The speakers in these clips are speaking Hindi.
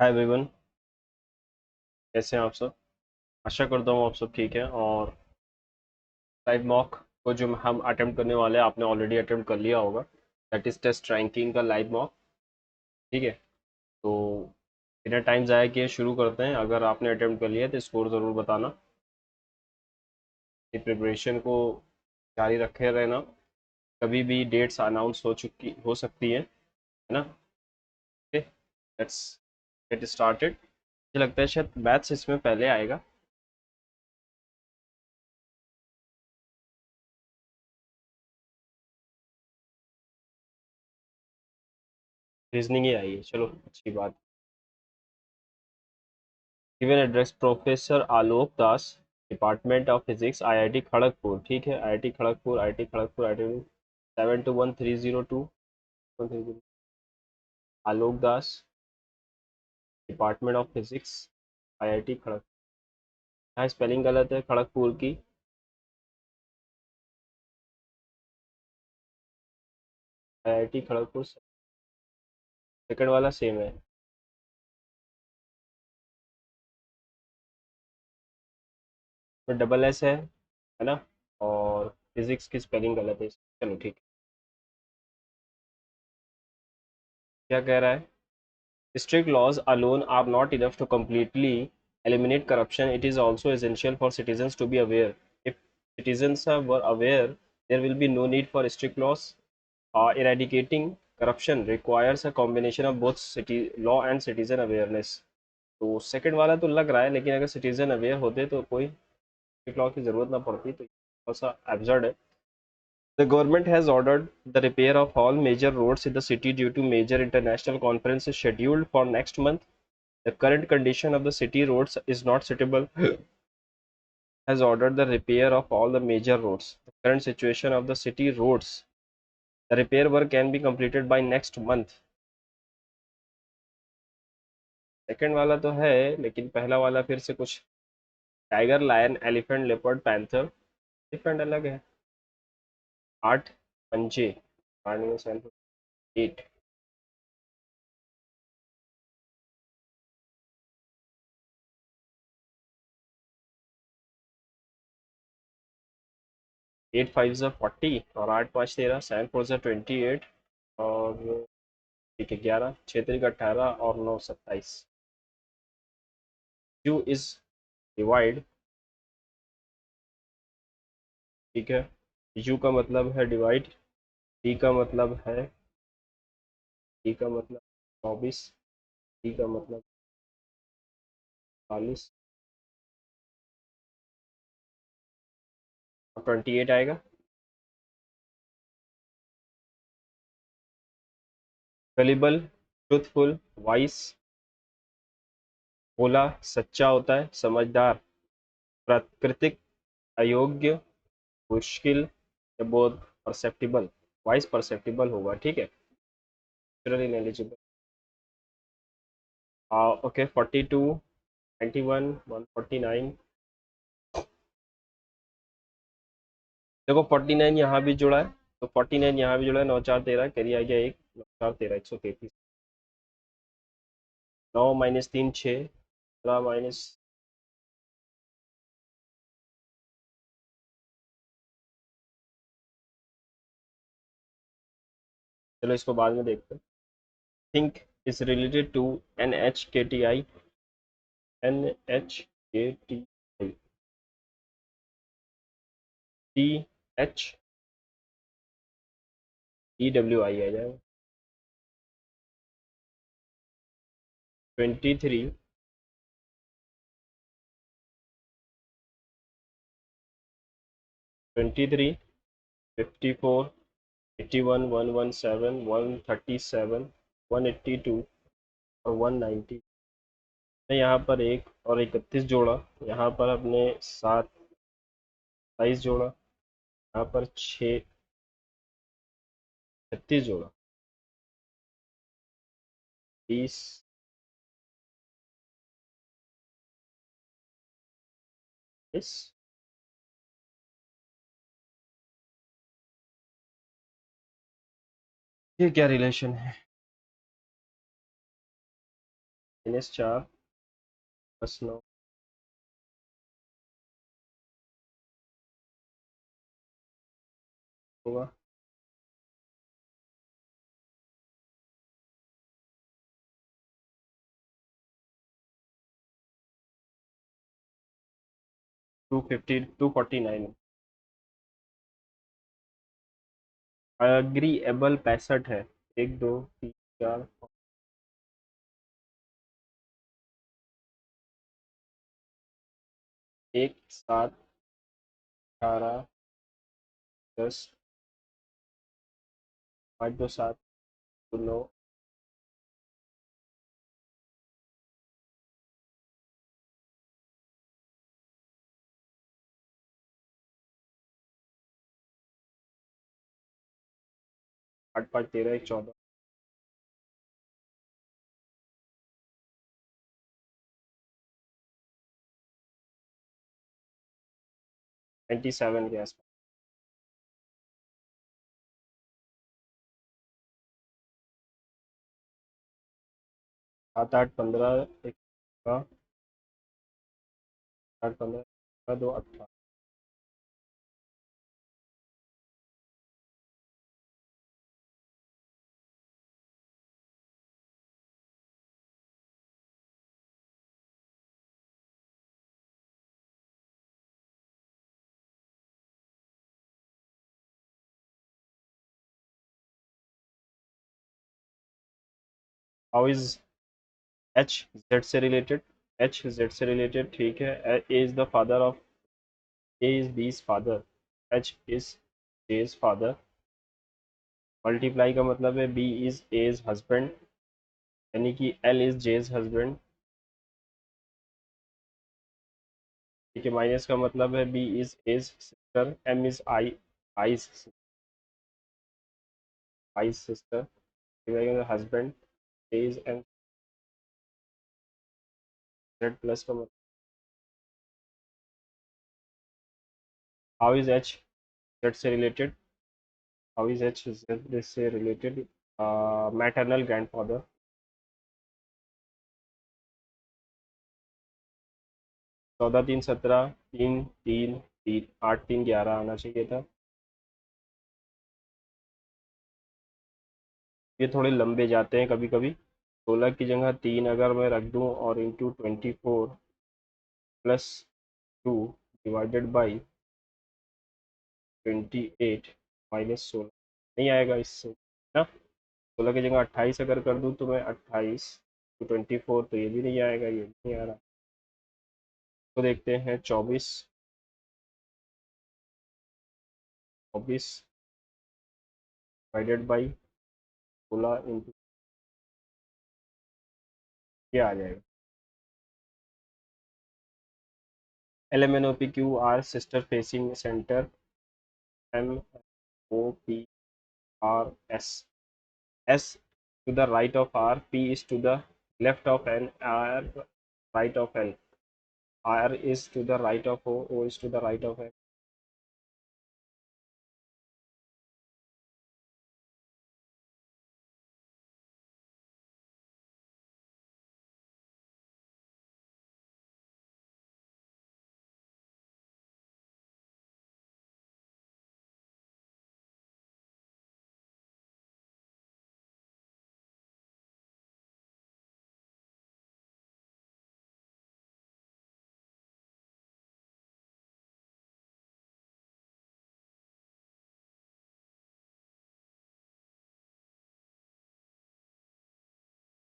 Hi everyone. कैसे हैं आप सब? आशा करता हूँ आप सब ठीक है। और लाइव मॉक को जो हम अटेम्प्ट करने वाले हैं आपने ऑलरेडी अटेम्प्ट कर लिया होगा। दैट इज टेस्ट रैंकिंग का लाइव मॉक। ठीक है, तो बिना टाइम ज़ाया किए शुरू करते हैं। अगर आपने अटेम्प्ट कर लिया है तो स्कोर ज़रूर बताना। ये प्रिपरेशन को जारी रखे रहना। कभी भी डेट्स अनाउंस हो सकती है ना। Okay, let's get started. मुझे लगता है शायद मैथ्स इसमें पहले आएगा। रीजनिंग ही आई है, चलो अच्छी बात। Given address professor Alok Das, department of physics, IIT Kharagpur. ठीक है, IIT Kharagpur, IIT Kharagpur, IIT 721302 Alok Das, department of physics, IIT Kharagpur. यहाँ स्पेलिंग गलत है खड़गपुर की। आईआईटी खड़गपुर सेकंड वाला सेम है। तो डबल एस है ना। और फिजिक्स की स्पेलिंग गलत है। चलो ठीक है। क्या कह रहा है? Strict laws alone are not enough to completely eliminate corruption. It is also essential for citizens to be aware. If citizens were aware, there will be no need for strict laws. Eradicating corruption requires a combination of both city law and citizen awareness. तो सेकंड वाला तो लग रहा है, लेकिन अगर सिटीजन अवेयर होते तो कोई स्ट्रिक्ट लॉ की जरूरत ना पड़ती। तो थोड़ा सा एब्सर्ड है। The government has ordered the repair of all major roads in the city due to major international conferences scheduled for next month. The current condition of the city roads is not suitable. Has ordered the repair of all the major roads. The current situation of the city roads. The repair work can be completed by next month. Second वाला तो है, लेकिन पहला वाला फिर से कुछ tiger, lion, elephant, leopard, panther. Elephant अलग है। आठ पंजे, 8 8 5 ज़ा 40 और 8 5 13, 7 4 ज़ा 28 और ठीक है 11, 6 3 18 और 9 27। You is divide. ठीक है, यू का मतलब है डिवाइड, डी का मतलब है, डी का मतलब 24, डी का मतलब 40 और 28 आएगा। Gullible, truthful, vice. भोला सच्चा होता है, समझदार, प्राकृतिक, अयोग्य, मुश्किल या बहुत परसेप्टिबल। वाइस परसेप्टिबल होगा, ठीक है। इनएलिजिबल। ओके 42, 91, 149। देखो 49 यहाँ भी जुड़ा है, तो 49 यहाँ भी जुड़ा है। 9 4 13 कैरी आ गया एक, 9 4 13 133। 9 माइनस 3 6, 15 माइनस। चलो इसको बाद में देखते हैं। Think is related to N H K T I, N H K T I, T H E W I आ जाएगा। 23, 23, 54, 81, 117, 137, 182 और 190। यहाँ पर एक और 31 जोड़ा, यहाँ पर अपने 7 22 जोड़ा, यहाँ पर 6 36 जोड़ा, 20 इस। ये क्या रिलेशन है? -4 + 9 होगा 249। अग्रीएबल 65 है। 1 2 3 4 1 7 18 10 5 2 7 2 9 8 5 13 1 14 97 के आसपास। 7 8 15 1 8 15 2 18 हाउ इज एच जेड से रिलेटेड? एच जेड से रिलेटेड, ठीक है। A is the father of, A is B's father, H is J's father. Multiply का मतलब है बी इज ए's हस्बैंड, यानी कि एल इज जे's हस्बैंड, ठीक है। माइनस का मतलब है B is A's sister, M is I's sister, husband, A is M, Z plus का मतलब हाउ इज एच जेड से related? How is H Z से रिलेटेड? Maternal grandfather. 14 3 17 3 3 3 8 3 11 आना चाहिए था। ये थोड़े लंबे जाते हैं कभी कभी। 16 की जगह 3 अगर मैं रख दूं और इंटू 24 + 2 डिवाइडेड बाई 28 -16 नहीं आएगा इससे ना। 16 की जगह 28 अगर कर दूं तो मैं 28 24, तो ये भी नहीं आएगा, ये भी नहीं आ रहा। तो देखते हैं 24 24 डिवाइडेड बाई 16 इंटू, ये आ जाएगा। LMNOPQ sister facing centre, MOPRS, S to the right of R, P is to the left of N, R right of L, R is to the right of O is to the right of N।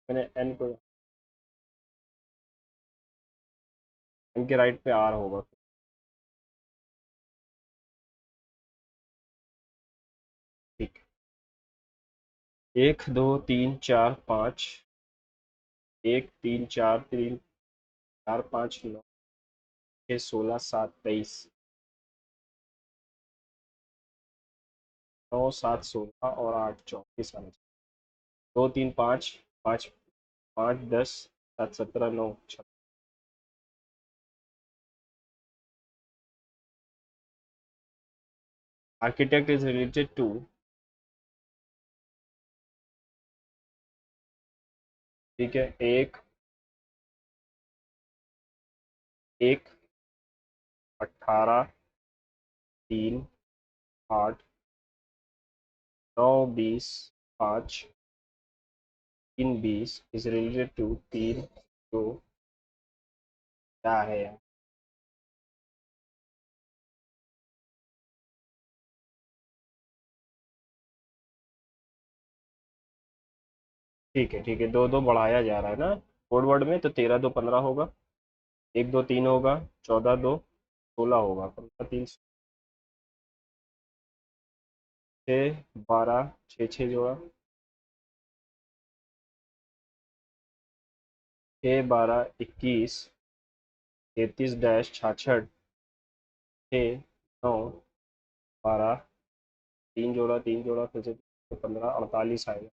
मैंने N को, N के राइट पे R होगा। ठीक, 1 2 3 4 5, 1 3 4 3 4 5 9 6 16 7 23, 9 7 16 और 8 34 आना चाहिए। 2 3 5 5 5 10 7 17 9 6। Architect is related to, ठीक है, 1 1, 18, 3, 8, 9, 20, 5, 3, 20 इज रिलेटेड टू 3, 2, क्या है यार। ठीक है ठीक है, दो दो बढ़ाया जा रहा है ना कोड वर्ड में, तो 13 2 15 होगा, 1 2 3 होगा, 14 2 16 होगा, 15 3 6 12 6 6 जोड़ा, 6 12 21 33 डैश 66 6 9 12 3 जोड़ा 3 जोड़ा फिर से 15 48 आएगा।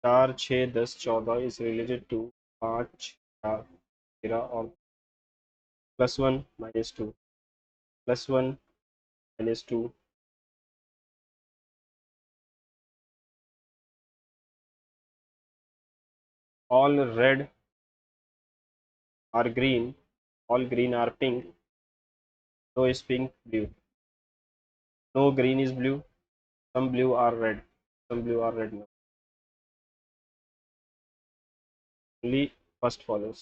4 6 10 14 इज रिलेटेड टू 5 4 13 और +1 -2 +1 -2 all red are green, all green are pink, no is pink blue, no green is blue, some blue are red, some blue are red, no only first follows।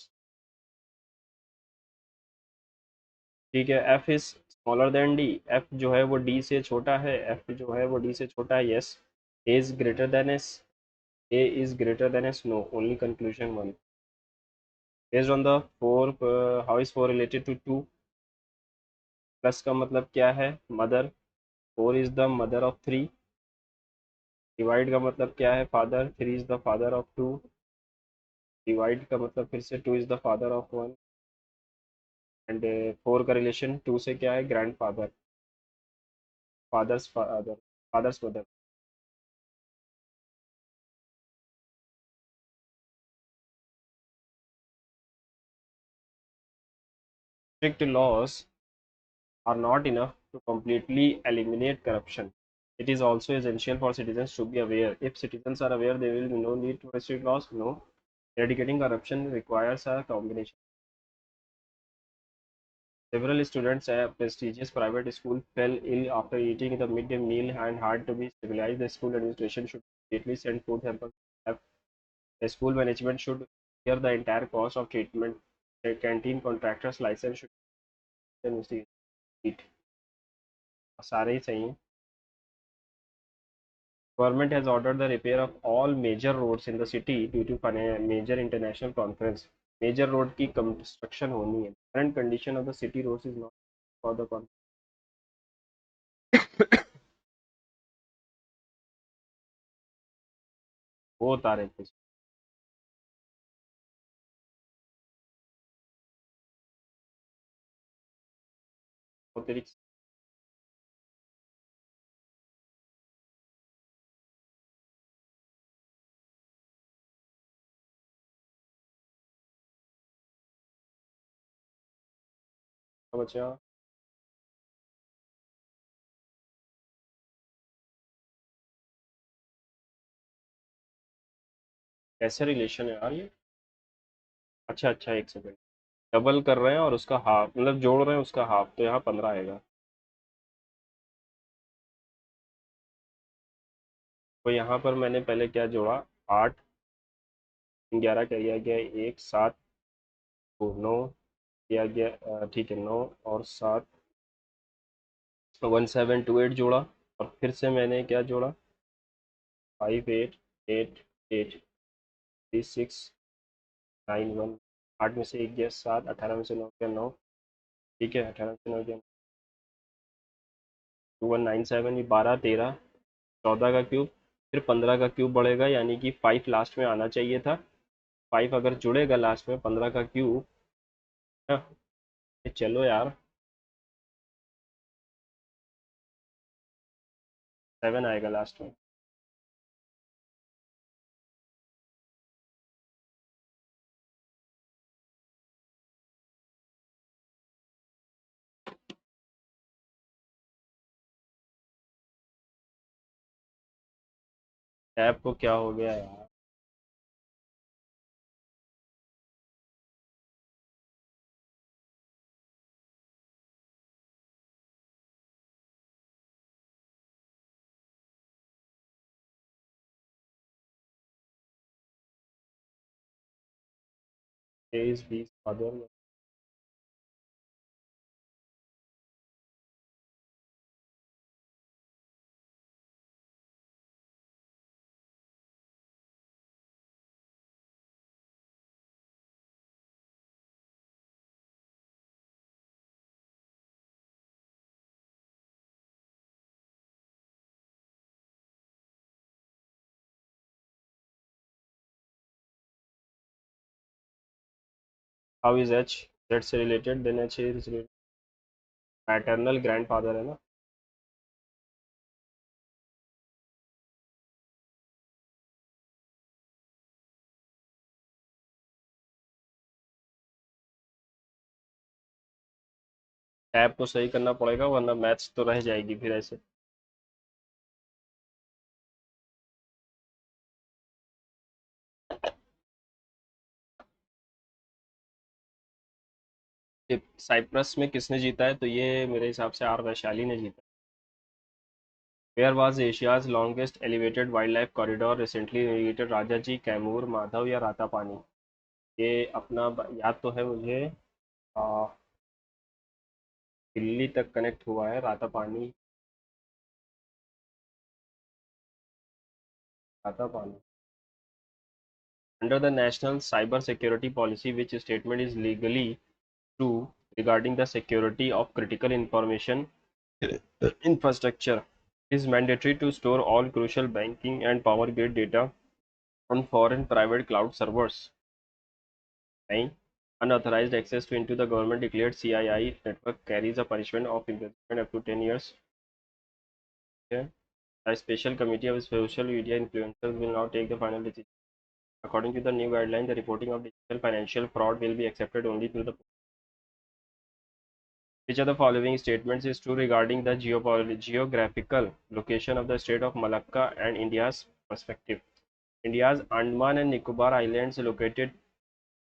ठीक है, f is smaller than d, f जो है वो d से छोटा है, f जो है वो d से छोटा है, yes. a is greater than s, a is greater than s, no, only conclusion one। based on the 4, how is 4 related to 2, plus का मतलब क्या है, mother, 4 is the mother of 3, divide का मतलब क्या है, father, 3 is the father of 2, divide का मतलब फिर से 2 is the father of 1, and 4 का रिलेशन 2 से क्या है, grandfather, father's father, father's mother. Strict laws are not enough to completely eliminate corruption. It is also essential for citizens to be aware. If citizens are aware, there will be no need to restrict laws. No. Eradicating corruption requires a combination. Several students at prestigious private school fell ill after eating the midday meal and had to be stabilized. The school administration should immediately send food samples. The school management should bear the entire cost of treatment. The canteen contractor's license should be investigated. सारे ही सही हैं। Government has ordered the repair of all major roads in the city due to major international conference. Major road की construction होनी है। Current condition of the city roads is not for the conference. वो उतारे थे। वो तेरी बचा। कैसे रिलेशन है यार ये। अच्छा अच्छा, एक सेकंड। डबल कर रहे हैं और उसका हाफ, मतलब जोड़ रहे हैं उसका हाफ, तो यहाँ 15 आएगा। तो यहाँ पर मैंने पहले क्या जोड़ा, 8 11 किया गया, 1 7 9 किया गया, ठीक है, 9 और 7 1728 जोड़ा, और फिर से मैंने क्या जोड़ा, 5 8 8 8 3 6 9 1, 8 में से 1 गया 7, 18 में से 9 गया 9, ठीक है, 18 में से 9 गया 2197, ये 12 13 14 का क्यूब, फिर 15 का क्यूब बढ़ेगा, यानी कि 5 लास्ट में आना चाहिए था। 5 अगर जुड़ेगा लास्ट में 15 का क्यूब, हाँ, ये चलो यार, 7 आएगा लास्ट में। ऐप को क्या हो गया यार? तेईस बीस father. How is H? Z से related, then H is maternal grandfather है ना। ऐप को सही करना पड़ेगा वरना मैथ्स तो रह जाएगी फिर ऐसे। साइप्रस में किसने जीता है? तो ये मेरे हिसाब से आर वैशाली ने जीता। Where was Asia's longest elevated wildlife corridor recently inaugurated? Raja ji, Kaimur, Madhav या रातापानी? ये अपना याद तो है मुझे। आ, दिल्ली तक कनेक्ट हुआ है Ratapani. Ratapani. Under the national cyber security policy which statement is legally true regarding the security of critical information infrastructure? It is mandatory to store all crucial banking and power grid data on foreign private cloud servers. नहीं. Unauthorized access to into the government declared CII network carries a punishment of imprisonment up to 10 years. Okay. A special committee of social media influencers will now take the final decision. According to the new guideline, the reporting of digital financial fraud will be accepted only through the. Which of the following statements is true regarding the geographical location of the state of Malacca and India's perspective? India's Andaman and Nicobar Islands located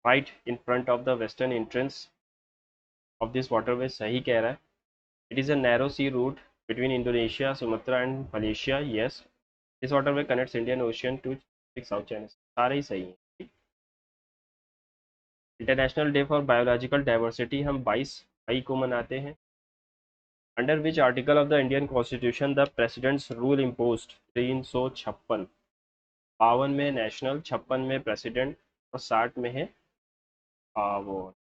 right in front of the western entrance of this waterway. सही कह रहा है. It is a narrow sea route between Indonesia, Sumatra and Malaysia. Yes. This waterway connects Indian Ocean to South China. सारे ही सही हैं. International day for biological diversity हम 22 मई को मनाते हैं. Under which article of the Indian constitution the presidents rule imposed? 356. 52 में नेशनल, 56 में प्रेसिडेंट और 60 में है वो.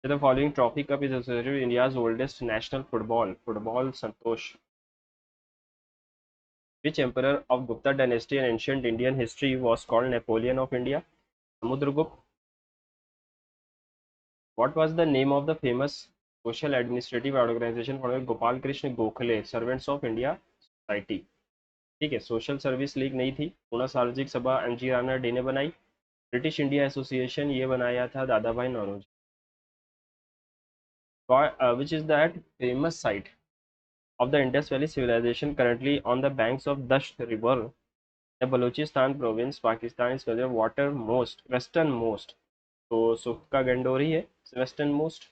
The following trophy cup is associated with India's oldest national football Santosh. Which emperor of Gupta dynasty and ancient Indian history was called Napoleon of India? Samudragupta. What was the name of the famous social administrative organisation for Gopal Krishna Gokhale servants of India society? ठीक है. सोशल सर्विस लीग नहीं थी. पूना सार्वजनिक सभा एमजी राणा डे ने बनाई. ब्रिटिश इंडिया एसोसिएशन ये बनाया था Dadabhai Naoroji. Which is that famous site of the Indus Valley civilization currently on the banks of Dasht River, the Balochistan province, Pakistan is considered watermost, westernmost. तो सुख्का गंडोरी है वेस्टर्न मोस्ट.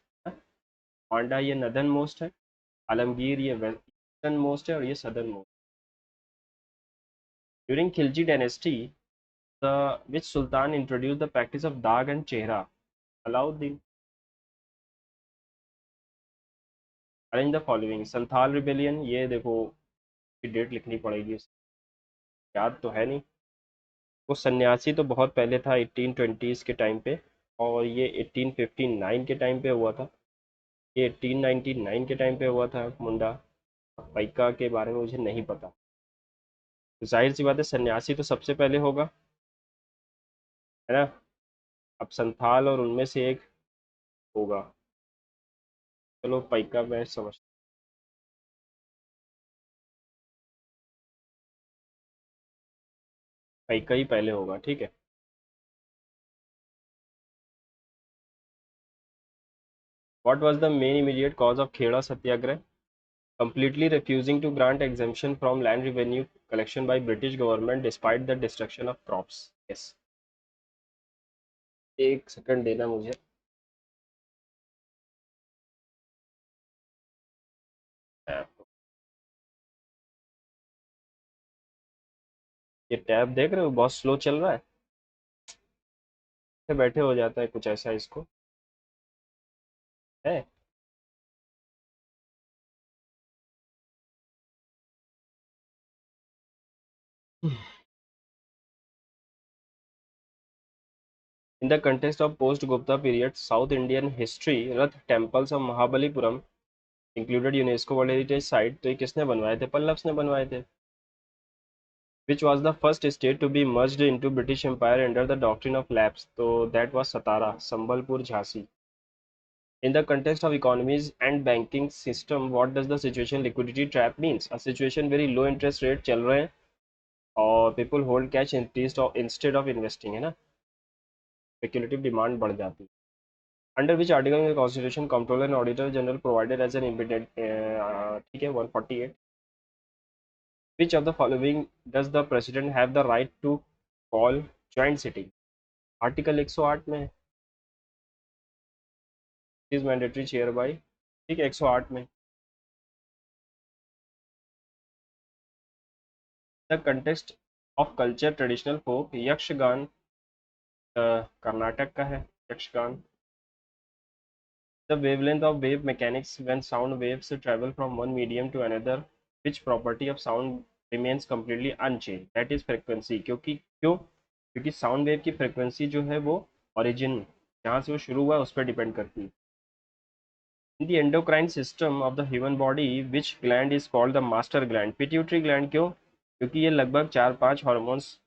पांडा ये नदर्न मोस्ट है. आलमगीर ये वेस्टर्न मोस्ट है और ये southern most. During Khilji dynasty the which sultan introduced the practice of dag and chehra? Alauddin. Arrange the following. Santhal rebellion, ये देखो डेट लिखनी पड़ेगी, याद तो है नहीं. वो सन्यासी तो बहुत पहले था 1820s के टाइम पे और ये 1859 के टाइम पे हुआ था. ये 1899 के टाइम पे हुआ था मुंडा. पैका के बारे में मुझे नहीं पता. तो जाहिर सी बात है सन्यासी तो सबसे पहले होगा, है ना. अब संथाल और उनमें से एक होगा. चलो पैका मैं समझ. पैका ही पहले होगा. ठीक है. What was the main immediate cause of Kheda Satyagraha? completely refusing to grant exemption from land revenue collection by British government despite the destruction of crops. Yes. एक सेकंड देना मुझे. ये टैब देख रहे हो बहुत स्लो चल रहा है. बैठे हो जाता है कुछ ऐसा इसको है. In the context of post-Gupta period, South Indian history, Rath temples of Mahabalipuram included UNESCO World Heritage Site. तो ये किसने बनवाए थे? पल्लव्स ने बनवाए थे. Which was the first state to be merged into British Empire under the doctrine of lapse? तो that was Satara, Sambalpur, Jhansi. In the context of economies and banking system, what does the situation liquidity trap means? A situation very low interest rate चल रहे हैं और people hold cash instead of investing, है ना. Speculative demand बढ़ जाती है. Under which article in the Constitution, Comptroller and Auditor General provided as an independent, ठीक है 148. Which of the following does the President have the right to call joint sitting? Article 108 में इज मैंडेटरी चेयर बाय. ठीक है 108 में. The context of culture traditional folk Yakshagana Karnataka का है Yakshagana. The wavelength of wave mechanics when sound waves travel from one medium to another which property of sound remains completely unchange? That is frequency. क्योंकि साउंड वेव की फ्रिक्वेंसी जो है वो ओरिजिन जहाँ से वो शुरू हुआ है उस पर डिपेंड करती है. In the endocrine system of the human body, which gland is called the master gland? Pituitary gland. क्यों? क्योंकि ये लगभग 4-5 हॉर्मोन्स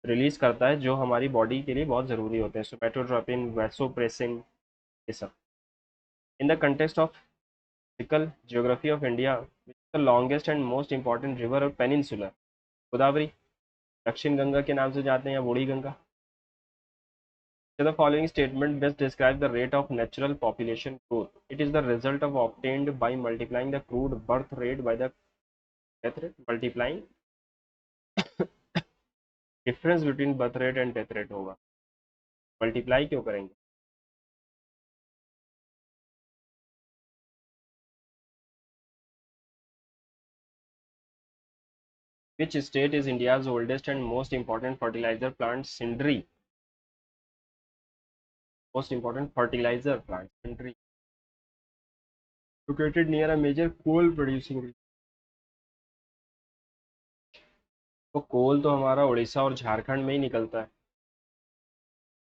रिलीज करता है जो हमारी बॉडी के लिए बहुत ज़रूरी होते हैं. सोमेटोट्रोपिन, वैसोप्रेसिन, ये सब. In the context of physical geography of India, which is the longest and most important river और पेनिनसुलर? गोदावरी, दक्षिण गंगा के नाम से जाते हैं या बूढ़ी Ganga. So the following statement best describes the rate of natural population growth. It is the result of obtained by multiplying the crude birth rate by the death rate. Multiplying difference between birth rate and death rate होगा. मल्टीप्लाई क्यों करेंगे? Which state is India's oldest and most important fertilizer plant? Sindri. Most important fertilizer plant, Sindri. Located near a major coal producing region. तो कोल तो हमारा उड़ीसा और झारखंड में ही निकलता है.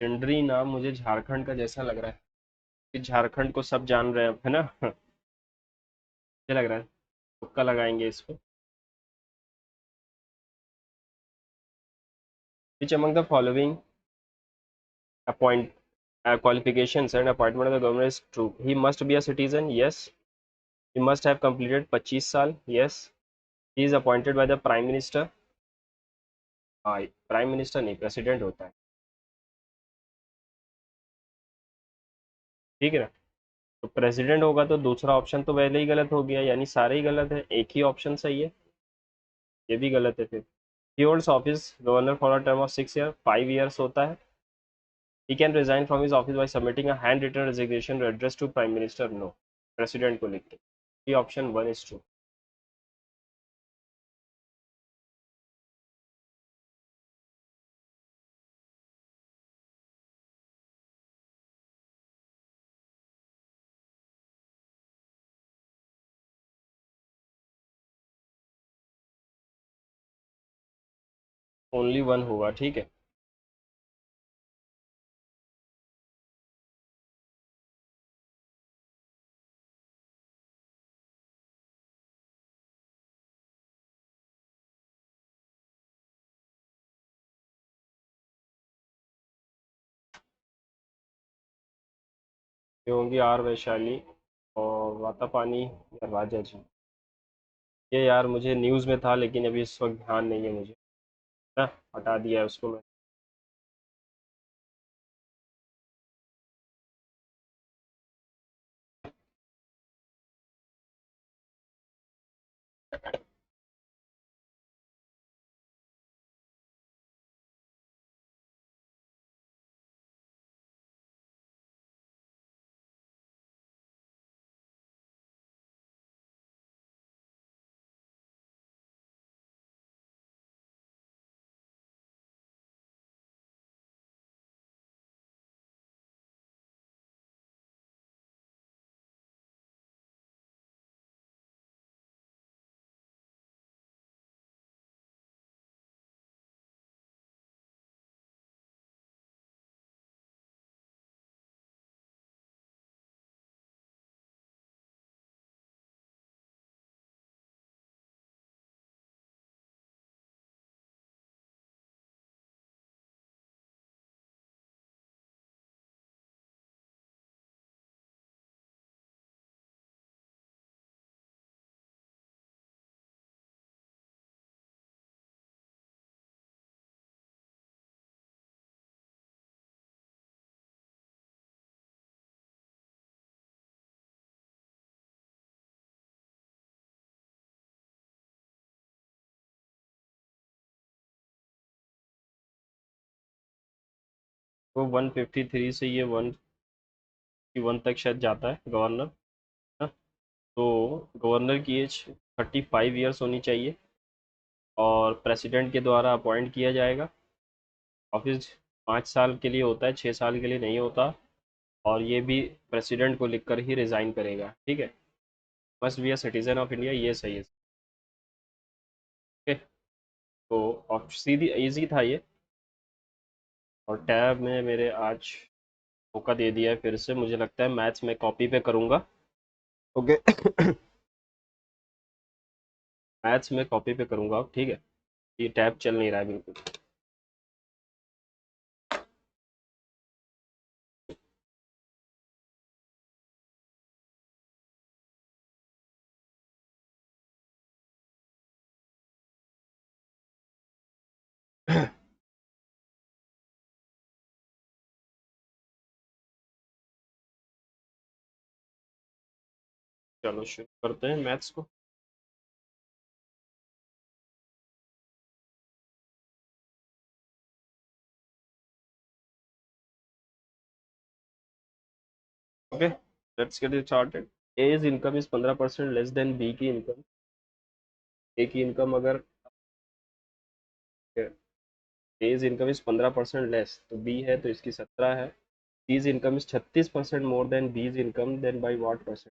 सिंडरी नाम मुझे झारखंड का जैसा लग रहा है कि झारखंड को सब जान रहे हैं है ना. मुझे लग रहा है तुक्का लगाएंगे इस पे. Which among the following appoint qualifications and appointment of the government is true? He must be a citizen. Yes. He must have completed 25 साल. Yes. He is appointed by the prime minister. हाँ प्राइम मिनिस्टर नहीं प्रेसिडेंट होता है. ठीक है ना. तो प्रेसिडेंट होगा तो दूसरा ऑप्शन तो पहले ही गलत हो गया यानी सारे ही गलत है. एक ही ऑप्शन सही है. ये भी गलत है फिर. He holds office governor for a term of 6 year 5 years होता है. He can resign from his office by submitting a handwritten resignation address to prime minister. No. President को लिख के. ये ऑप्शन 1 is true. ओनली 1 होगा. ठीक है. ये होंगी आर वैशाली और वातापानी या राजा जी. ये यार मुझे न्यूज़ में था लेकिन अभी इस वक्त ध्यान नहीं है मुझे ना. हटा दिया है उसको मैं. वो 153 से ये 1 तक शायद जाता है गवर्नर, है ना? तो गवर्नर की एज 35 ईयर्स होनी चाहिए और प्रेसिडेंट के द्वारा अपॉइंट किया जाएगा। ऑफिस 5 साल के लिए होता है, 6 साल के लिए नहीं होता। और ये भी प्रेसिडेंट को लिखकर ही रिज़ाइन करेगा, ठीक है। Must be a citizen of India, ये सही है। ओके, तो सीधी इजी था ये। और टैब में मेरे आज मौका दे दिया है फिर से, मुझे लगता है मैथ्स में कॉपी पे करूँगा। ओके। मैथ्स में कॉपी पे करूँगा, ठीक है। ये टैब चल नहीं रहा है बिल्कुल। चलो शुरू करते हैं मैथ्स को। Okay, let's get it started. A's income is 15% less than B की इनकम। ए की इनकम अगर एज इनकम इज 15% लेस, तो बी है तो इसकी 17 है। B's income is 36% more than B's income, then by what percent?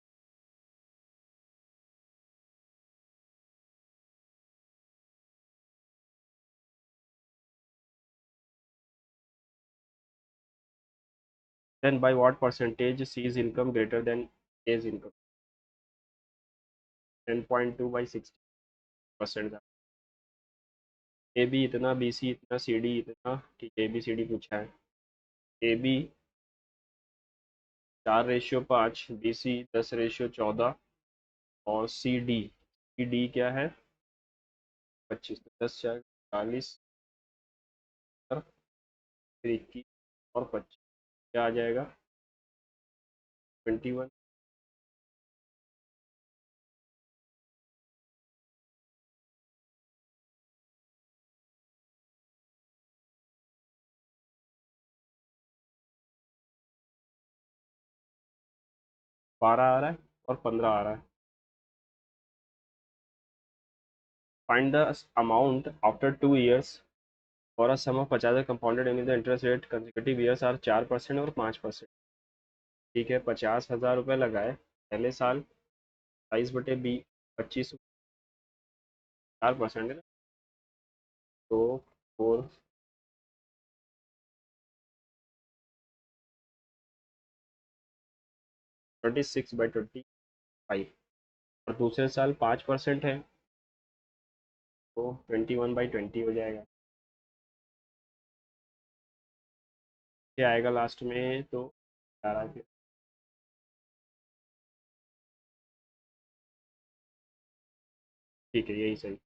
Then by what percentage C's income greater than A's income? 10.2 by 60%। A B इतना, बी सी इतना, सी डी इतना, ठीक है। ए बी सी डी पूछा है। ए बी 4:5, बी सी 10:14 और सी डी क्या है? 25। 10 4 40, फिर 21 और 25, क्या आ जाएगा? 21। 12 आ रहा है और 15 आ रहा है। Find the amount after 2 years और a sum of 50 compounded any the interest rate consecutive years are 4% और 5%। ठीक है, 50,000 रुपये लगाए पहले साल, 22/20, 25, 4% है ना। तो 26/25 और दूसरे साल 5% है, तो 21/20 हो जाएगा। ये आएगा लास्ट में तो 11 के। ठीक है, यही सही।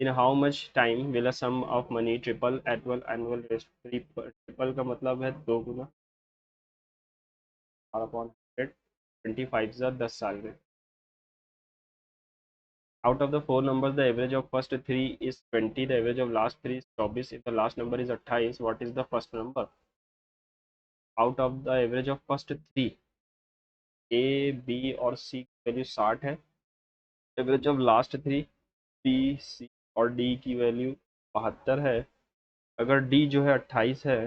In how much time will a sum of money triple annual annual rest? Triple का मतलब है 2 गुना, 12/100, 25 10 साल में। Out of the four numbers, the average of first three is 20, the average of last three is 24, if the last number is 28, what is the first number? Out of the average of first three, A, B और C की वैल्यू 60 है। Average of last three, B, C और D की वैल्यू 72 है। अगर D जो है 28 है,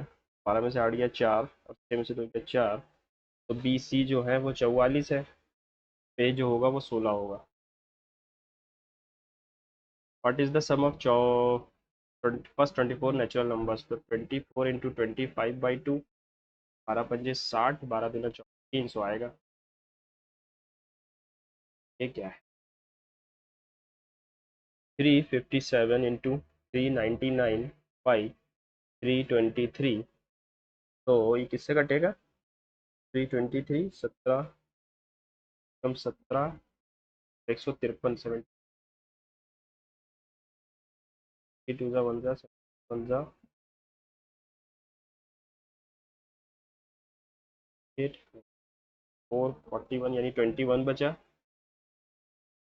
12 में से 8 गया 4 और 6 में से 2 गया 4, तो बी सी जो है वो 44 है। पे जो होगा वो 16 होगा। What is the sum of first 24 natural numbers? तो 24 × 25/2, 12×5 = 60, 12×3 = 300 आएगा। ये क्या है? 357 × 399/323। तो ये किससे कटेगा? 323, 17 कम 17, 153, 72 वन जा 8, 441 यानी 21 बचा।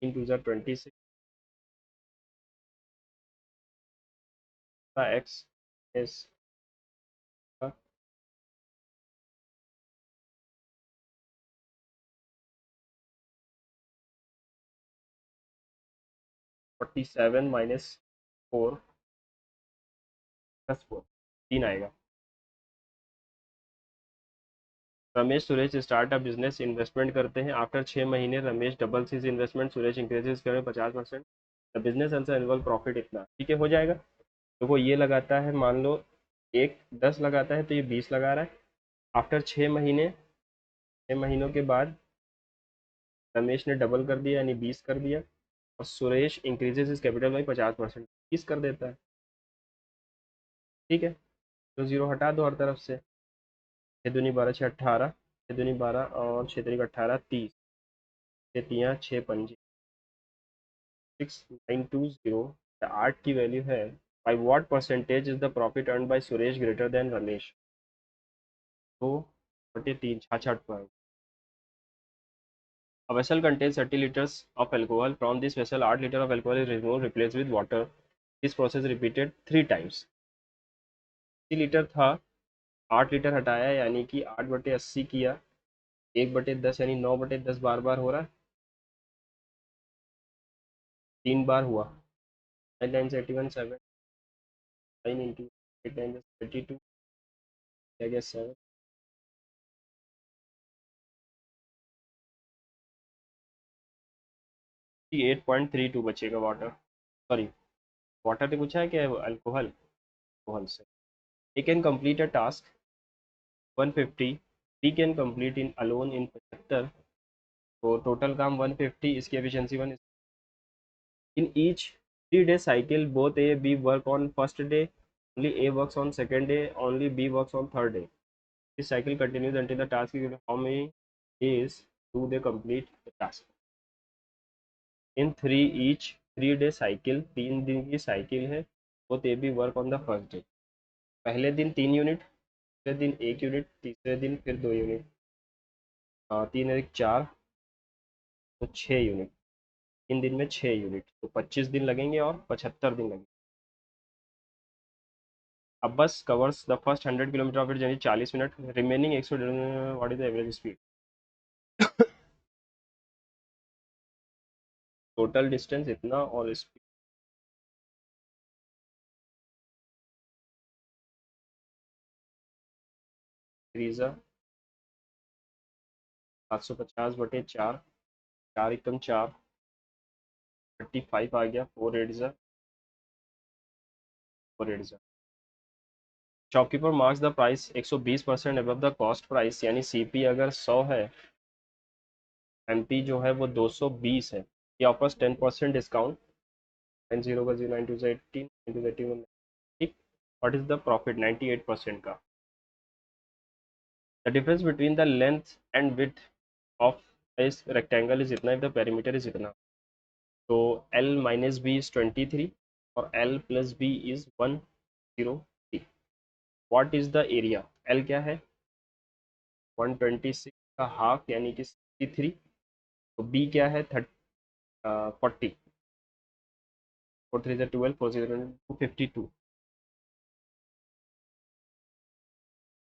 3×2 = 26 का एक्स एस 47 माइनस 4 प्लस 4, 3 आएगा। Ramesh Suresh start a business, investment करते हैं। आफ्टर 6 महीने Ramesh doubles his investment, Suresh increases करें 50%, the business earns annual profit इतना। ठीक है, हो जाएगा। तो वो ये लगाता है, मान लो एक 10 लगाता है तो ये 20 लगा रहा है। आफ्टर 6 महीने, 6 महीनों के बाद रमेश ने डबल कर दिया यानी 20 कर दिया, और Suresh increases is capital by 50%, 30 कर देता है। ठीक है, तो जीरो हटा दो हर तरफ से। 6 दूनी 12, 6 18, 6 दूनी 12 और 6 3 18, 30, 6 3 6 5 6920। आठ की वैल्यू है। By what percentage is the profit earn by Suresh greater than Ramesh? तो 3 66 पर। A vessel contains 30 liters of alcohol. From this vessel, 8 liters of alcohol is removed, replaced with water. This process repeated 3 times. 80 litre था, 8 लीटर हटाया यानी कि 8/80 किया, 1/10 यानी 9/10 बार बार हो रहा है, 3 बार हुआ। 9 times 81, 7, 9 into 8 times 32, I guess 7, 8.32 बचेगा वाटर, सॉरी वाटर ने पूछा है क्या, अल्कोहल, अल्कोहल से। he can complete a task 150, he can complete in alone in 75, तो टोटल काम 150, इसकी efficiency 1। In each 3 day cycle both A B work on first day, only A works on second day, only B works on third day. This cycle continues until the task is how many days do they complete the task? In three each 3 day cycle, 3 दिन की साइकिल है, both A B work on the first day. पहले दिन 3 यूनिट, दूसरे दिन 1 यूनिट, तीसरे दिन फिर 2 यूनिट, 3 1 4, तो 6 यूनिट। 3 दिन में 6 यूनिट, तो 25 दिन लगेंगे और 75 दिन लगेंगे। अब बस covers the first 100 kilometre of it journey 40 minute, remaining 100, what is the average speed? Total distance इतना और स्पीड, रीजा 750/4, 4 एकम 4, 35 आ गया, 4 8 shopkeeper marks the price 120% above the cost price, यानी सीपी अगर 100 है, एमपी जो है वो 220 है, ये ऑफर्स 10% डिस्काउंट, 9 0 का 0, 9 2 18, 9 2 81, ठीक। What is the profit? 98% का। The difference between the length and width of इस रेक्टेंगल इज इतना, इफ द पेरीमीटर इज इतना, तो L माइनस बी इज 23 और L plus B is 103। What is the area? L क्या है? 126 का हाफ यानी कि 63, तो बी क्या है? 40, 4 3 12, 4 0 252।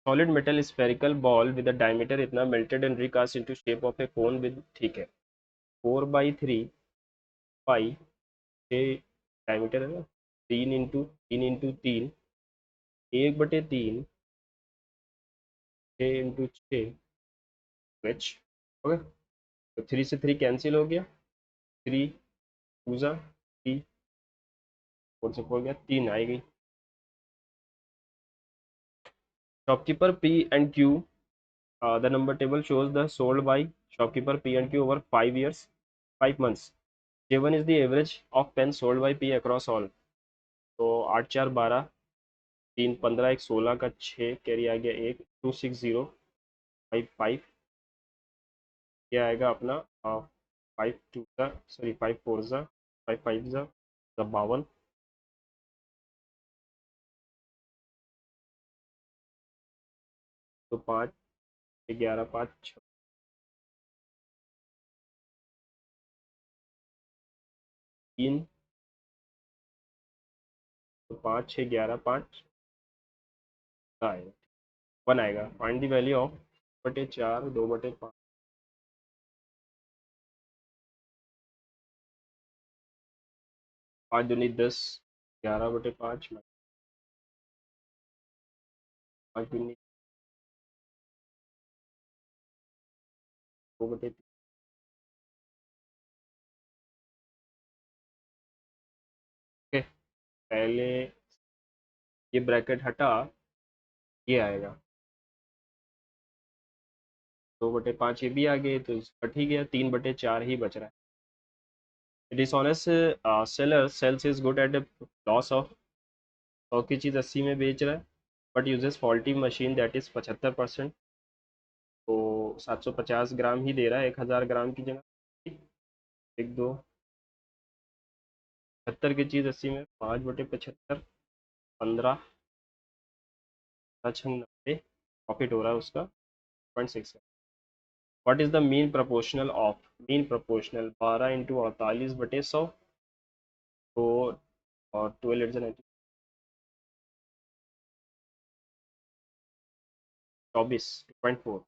Solid metal spherical ball with diameter इतना melted and recast into shape of a cone with, ठीक है, 4/3 पाई, 6 डायमीटर है ना, 3 इंटू 3, 1/3, 6 इंटू 6 एच, ओके। तो 3 से 3 कैंसिल हो गया, 3 2 3, 4 से 4 गया, 3 आएगी। Shopkeeper P and Q, the number table shows the sold by shopkeeper P and Q over 5 years, 5 months. J1 is the average of pens sold by P across all. तो 8 4 12, 3 15, 1 16 का 6 कैरी आ गया, 1 260 5 5, ये आएगा अपना 5 2 सॉरी 5 4 5 5 52, तो 5 11 5 6, 3, तो 5 6 11 5 आएगा, 1 आएगा। Find the value of 4 2/5। 5 दूनी 10, 11/5, 5 दूनी 2/3। ओके, पहले ये ब्रैकेट हटा, ये आएगा 2/5, ये भी आ गए तो कट ही गया, 3/4 ही बच रहा है। Dishonest seller sales is good at loss of, 100 की चीज़ 80 में बेच रहा है, but uses faulty machine that is 75%, तो 750 ग्राम ही दे रहा है 1000 ग्राम की जगह। एक दो 70 की चीज़ 80 में, 5/75, 15, 90 प्रॉफिट हो रहा है उसका 0.6। What is the mean proportional of, mean proportional 12 × 48/100, तो और 12 24, 2.4।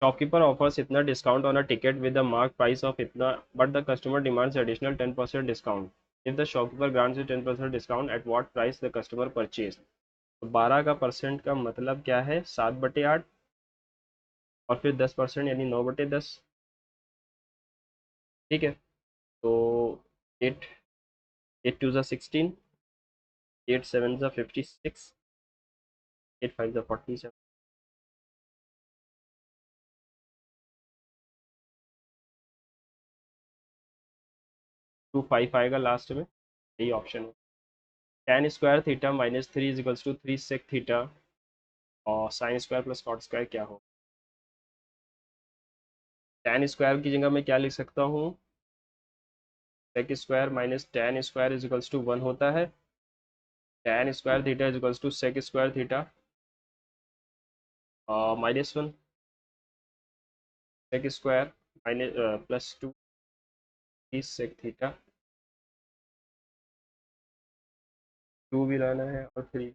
शॉपकीपर ऑफर्स इतना discount on a ticket with the mark price of इतना, but the customer demands additional 10% discount. If the shopkeeper grants 10% discount at what price the customer purchase. तो 12 का परसेंट का मतलब क्या है, 7/8, और फिर 10% यानी 9/10। ठीक है, तो 8, 8 2 16, 8 7 56, 8 5 47, 2 5 आएगा लास्ट में, यही ऑप्शन है। tan² θ -3 = 3 sec थीटा, और sin² + cot² क्या हो। tan² की जगह मैं क्या लिख सकता हूँ, sec² - tan² = 1 होता है, tan² θ = sec² theta -1, sec² +2 3 sec theta, 2 भी रहना है और 3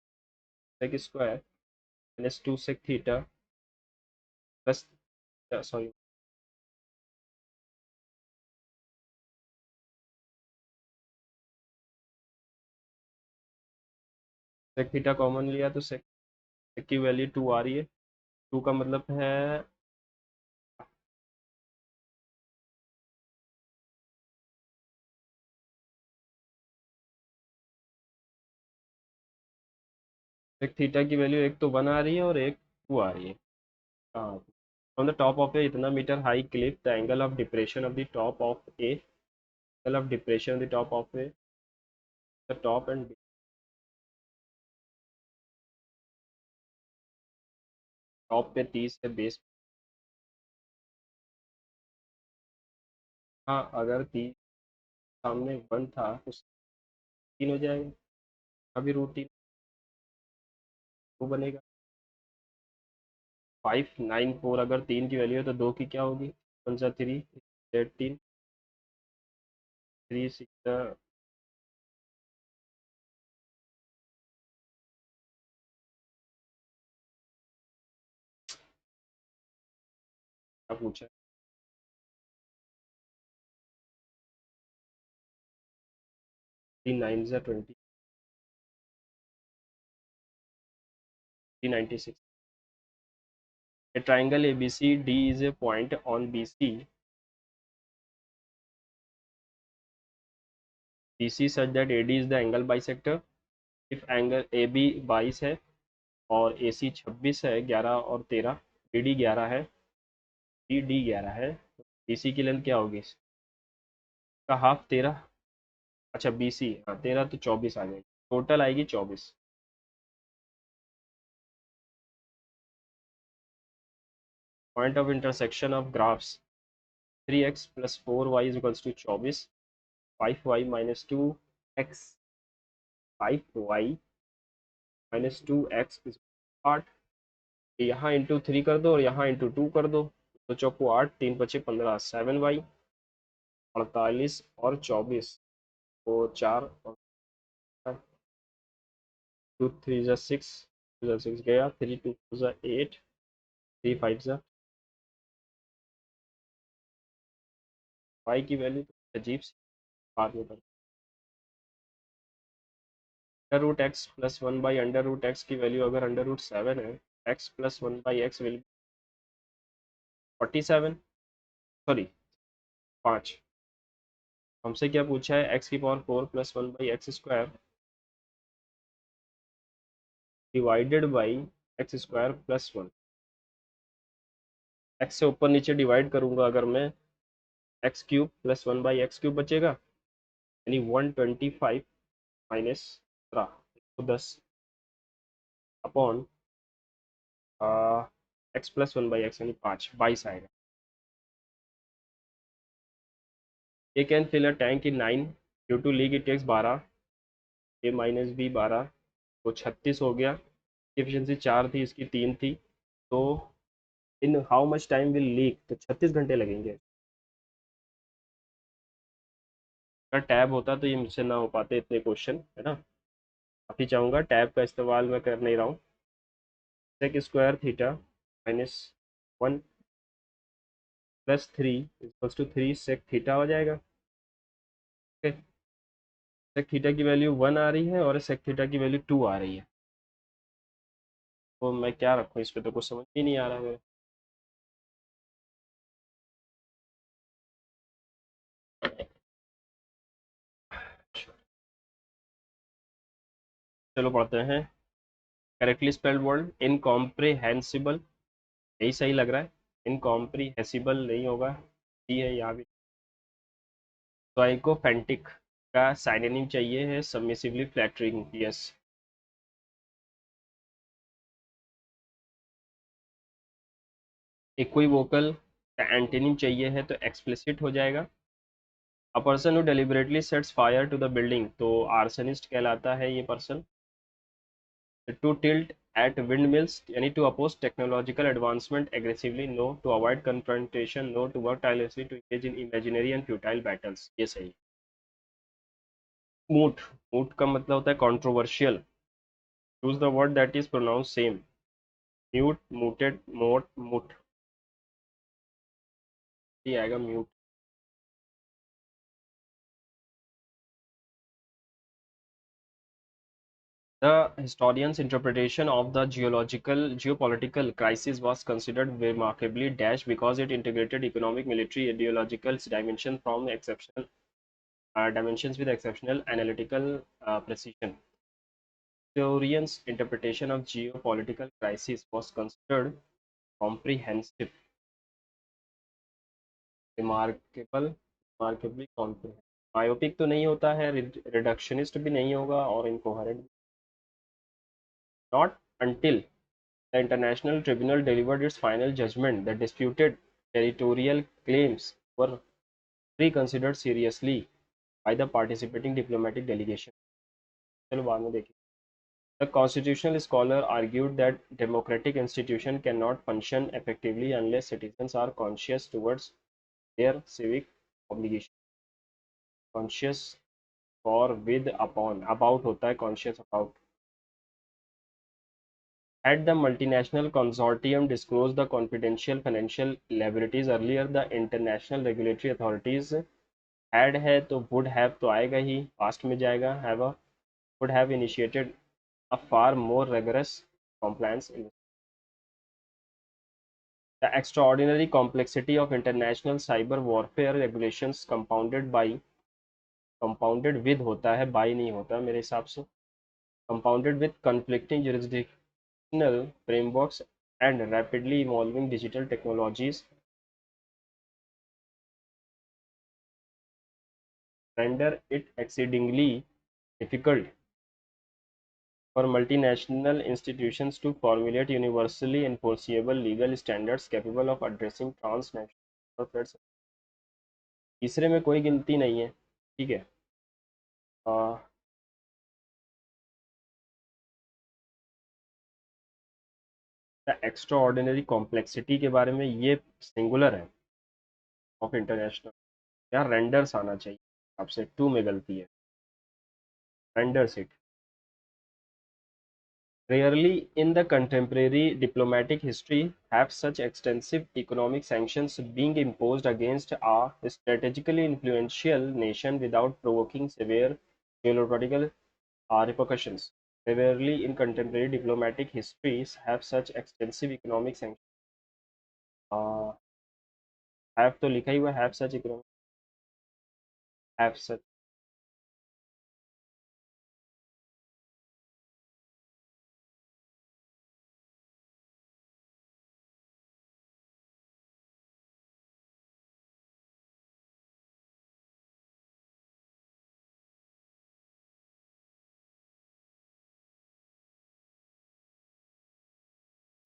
sec² -2 sec theta plus, sorry, sec theta common लिया तो sec की वैल्यू 2 आ रही है, 2 का मतलब है, sec थीटा की वैल्यू एक तो 1 आ रही है और एक 2 आ रही है। हाँ, on the top of a इतना metre high cliff, the angle of depression of the top of a, angle of depression of the top of a, the top and, top पे 30 है, बेस, हाँ अगर 30 सामने 1 था तो 3 हो जाएगा, अभी रूट 3 वो बनेगा 594। अगर 3 की वैल्यू है तो 2 की क्या होगी, 1 × 3, 18, 3 6, क्या पूछा, 3 9 × 20, 396। A triangle ABCD is a point on BC such that AD is the angle bisector। if angle AB 22 है और AC 26 है, 11 और 13, BD 11 है, BD 11 है, तो BC की लेंथ क्या होगी, का हाफ 13, अच्छा BC, हाँ 13 तो 24 आ जाएगी, टोटल आएगी 24। Point of intersection of graphs 3x + 4y = 24, 5y - 2x, 5y - 2x = 8, यहाँ इंटू 3 कर दो और यहाँ इंटू 2 कर दो, तो चौको 8, 3 × 5 = 15, 7y, 48 और 24, तो 4 और 2 3 = 6, 2 6 गया, 3 2 = 8, 3 5 y की वैल्यू तो अजीब सी, बाद में under root x plus one by under root x की वैल्यू अगर अंडर रूट सेवन है, x plus one by x will 47, sorry 5। हमसे क्या पूछा है, एक्स की power 4 plus one by x square divided by x square plus one. X से ऊपर नीचे डिवाइड करूंगा अगर मैं, x cube plus one by x cube बचेगा, यानी 125 minus 10 upon x plus one by x यानी 5, 22 आएगा। A can fill a tank in 9 due to leak it takes 12, A minus B 12 तो 36 हो गया। एफिशिएंसी 4 थी, इसकी 3 थी, तो इन how much time will leak, तो 36 घंटे लगेंगे। अगर टैब होता तो ये मुझसे ना हो पाते इतने क्वेश्चन, है ना। काफ़ी चाहूँगा, टैब का इस्तेमाल मैं कर नहीं रहा हूँ। Sec square theta minus 1 plus 3 equals to 3 sec theta हो जाएगा। ओके, सेक थीटा की वैल्यू 1 आ रही है और सेक थीटा की वैल्यू 2 आ रही है, तो मैं क्या रखूँ इस पे, तो कुछ समझ ही नहीं आ रहा है। चलो पढ़ते हैं। करेक्टली स्पेल्ड वर्ड इनकॉम्प्रिहेंसिबल, यही सही लग रहा है। इनकॉम्प्रिहेंसिबल नहीं होगा, ये है यहाँ भी। साइकोफेंटिक का साइनेनिम चाहिए है सबमिसिवली फ्लैटरिंग, यस। इक्विवोकल का एंटीनिम चाहिए है तो एक्सप्लिसिट हो जाएगा। A person who deliberately sets fire to the building, तो आर्सनिस्ट कहलाता है ये पर्सन। To tilt at windmills यानी to oppose technological advancement aggressively, no. To avoid confrontation, no. To work tirelessly, to engage in imaginary and futile battles, ये सही। मूट, मूट का मतलब होता है controversial. Choose the word that is pronounce same, mute, mooted, moat, mutt, ये आएगा mute. The historian's interpretation of the geopolitical crisis was considered remarkably dash because it integrated economic, military, ideological dimensions from exceptional dimensions with exceptional analytical precision. Historian's interpretation of geopolitical crisis was considered comprehensive, remarkable, remarkably comprehensive. Myopic तो नहीं होता है, रिडक्शनिस्ट भी नहीं होगा, और incoherent. Not until the International Tribunal delivered its final judgment, the disputed territorial claims were reconsidered seriously by the participating diplomatic delegation. चलो बाद में देखिए। The constitutional scholar argued that democratic institutions cannot function effectively unless citizens are conscious towards their civic obligation. Conscious for with upon, about होता है conscious about. Had the multinational consortium disclosed the confidential financial liabilities earlier, the international regulatory authorities had है तो would have तो आएगा ही, past में जाएगा, have a, would have initiated a far more rigorous compliance. The extraordinary complexity of international cyber warfare regulations compounded with होता है, by नहीं होता मेरे हिसाब से, compounded with conflicting jurisdictional frameworks and rapidly evolving digital technologies render it exceedingly difficult for multinational institutions to formulate universally enforceable legal standards capable of addressing transnational threats. तीसरे में कोई गिनती नहीं है, ठीक है। एक्स्ट्रा ऑर्डिनरी कॉम्प्लेक्सिटी के बारे में, ये सिंगुलर है ऑफ इंटरनेशनल, यहाँ रेंडर्स आना चाहिए, आपसे टू में गलती है, renders it. Rarely in the contemporary diplomatic history have such extensive economic sanctions being imposed against a strategically influential nation without provoking severe geopolitical repercussions. Rarely in contemporary diplomatic histories have such extensive economic sanctions have तो लिखा ही हुआ have such economic have such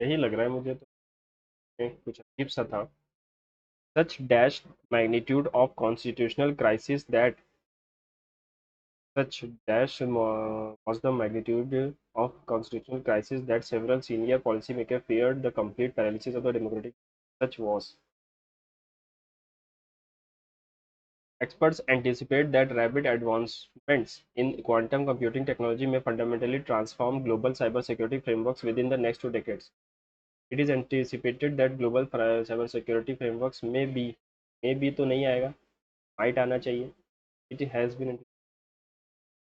यही लग रहा है मुझे तो कुछ अजीब सा था such dash magnitude of constitutional crisis that such dash was the magnitude of constitutional crisis that several senior policymakers feared the complete paralysis of the democratic. Such was. Experts anticipate that rapid advancements in quantum computing technology may fundamentally transform global cybersecurity frameworks within the next 2 decades. It is anticipated that global cybersecurity frameworks may be तो नहीं आएगा might आना चाहिए it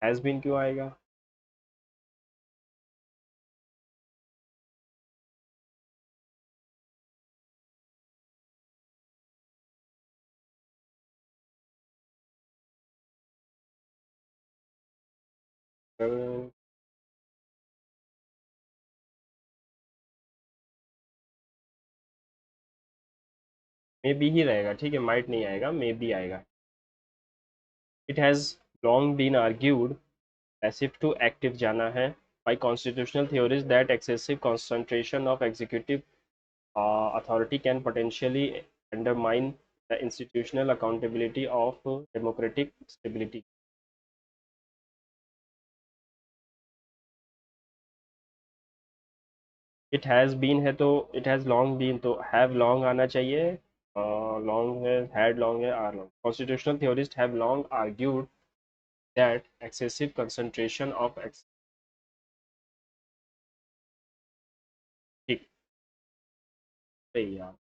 has been क्यों आएगा मे बी ही रहेगा ठीक है माइट नहीं आएगा मे बी आएगा it has long been argued passive to active जाना है by constitutional theories that excessive concentration of executive authority can potentially undermine the institutional accountability of democratic stability. It has been है तो इट हैज़ लॉन्ग बीन तो हैव लॉन्ग आना चाहिए लॉन्ग है हैड लॉन्ग है are long constitutional theorist have long argued that excessive concentration of ठीक है यार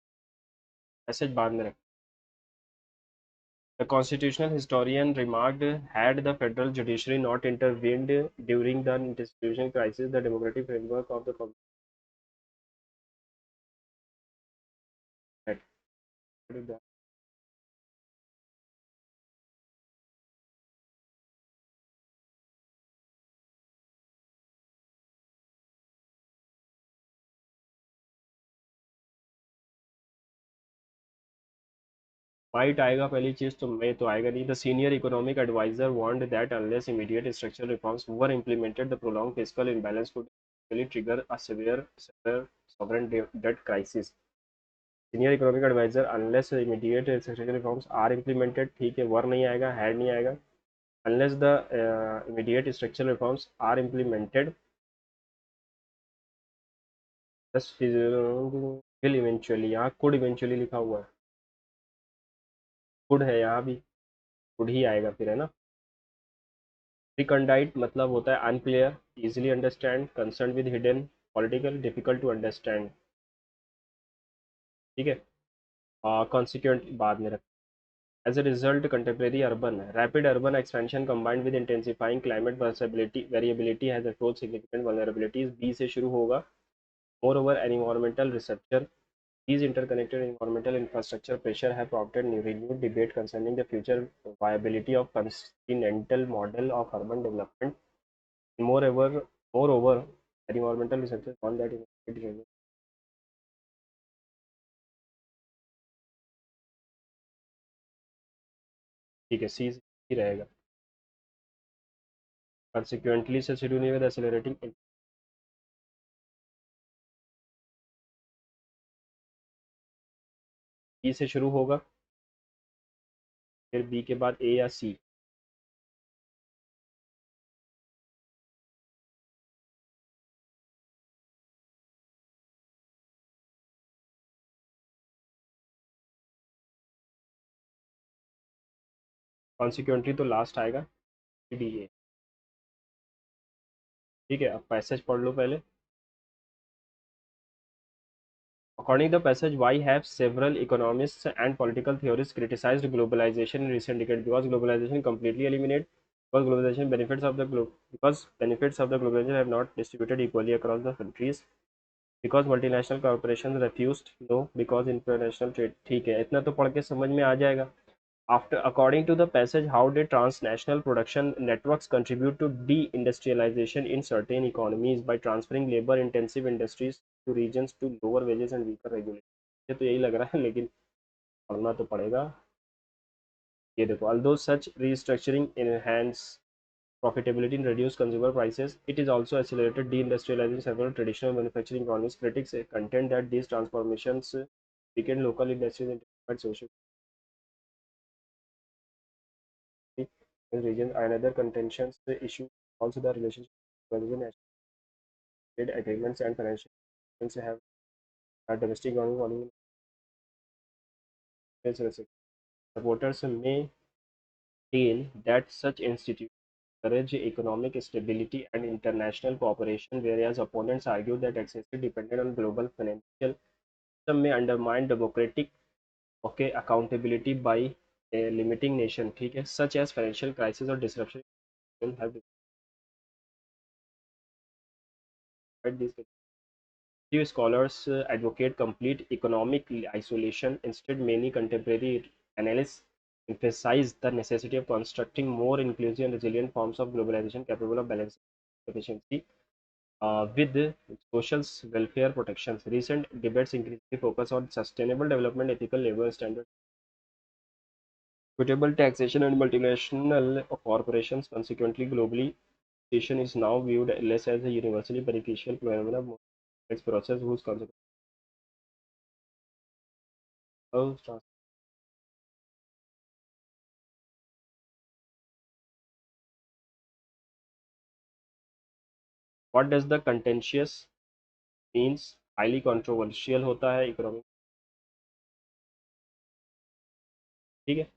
मैसेज बाद में रख The constitutional historian remarked, had the federal judiciary not intervened during the institutional crisis, the democratic framework of the Commonwealth. Might आएगा पहली चीज तो मैं तो आएगा नहीं the senior economic advisor warned that unless immediate structural reforms were implemented the prolonged fiscal imbalance could really trigger a severe sovereign debt crisis. Senior economic adviser unless immediate structural reforms are implemented ठीक है वर नहीं आएगा हैड नहीं आएगा unless the immediate structural reforms are implemented thus will eventually यहाँ could eventually लिखा हुआ है could है यहाँ भी could ही आएगा फिर है ना रिकंडाइट मतलब होता है unclear easily understand concern with hidden political difficult to understand ठीक है कॉन्सिक्वेंट बाद में रख As a result, contemporary rapid urban expansion combined with intensifying climate variability has exposed significant vulnerabilities. B से शुरू होगा. Moreover, environmental researcher these interconnected environmental infrastructure pressure have prompted renewed debate concerning the future viability of continental model of urban development. Moreover, environmental researchers found that ठीक है सी ही रहेगा consequently से शुरू नहीं होगा accelerating बी से शुरू होगा फिर बी के बाद ए या सी कॉन्सिक्वेंटली तो लास्ट आएगा डी ए ठीक है अब पैसेज पढ़ लो पहले According to the passage, why have several economists and political theorists criticized globalization in recent decades? Because globalization completely eliminate because globalization benefits of the because benefits of the globalization have not distributed equally across the countries. Because multinational corporations refused, no, because international trade. ठीक है, इतना तो पढ़ के समझ में आ जाएगा. After, according to the passage, how did transnational production networks contribute to deindustrialization in certain economies by transferring labor-intensive industries to regions to lower wages and weaker regulation? ये तो यही लग रहा है, लेकिन पढ़ना तो पड़ेगा. ये देखो, although such restructuring enhance profitability and reduce consumer prices, it is also accelerated deindustrializing several traditional manufacturing economies. Critics contend that these transformations weaken local industries and provide social in regions. Another contentious issue also the relationship between national trade agreements and financial institutions have domestic economy. Supporters may maintain that such institutions encourage economic stability and international cooperation, whereas opponents argue that excessive dependence on global financial system may undermine democratic accountability by limiting nation. ठीक है, such as financial crisis or disruption have described these. Few scholars advocate complete economic isolation. Instead, many contemporary analysts emphasize the necessity of constructing more inclusive and resilient forms of globalization capable of balancing efficiency with social welfare protections. Recent debates increasingly focus on sustainable development, ethical labor standards, equitable taxation, and multinational corporations. Consequently, globalization is now viewed less as a universally beneficial phenomenon, more as a process whose consequences what does the contentious means? Highly controversial होता है इकोनॉमिक. ठीक है.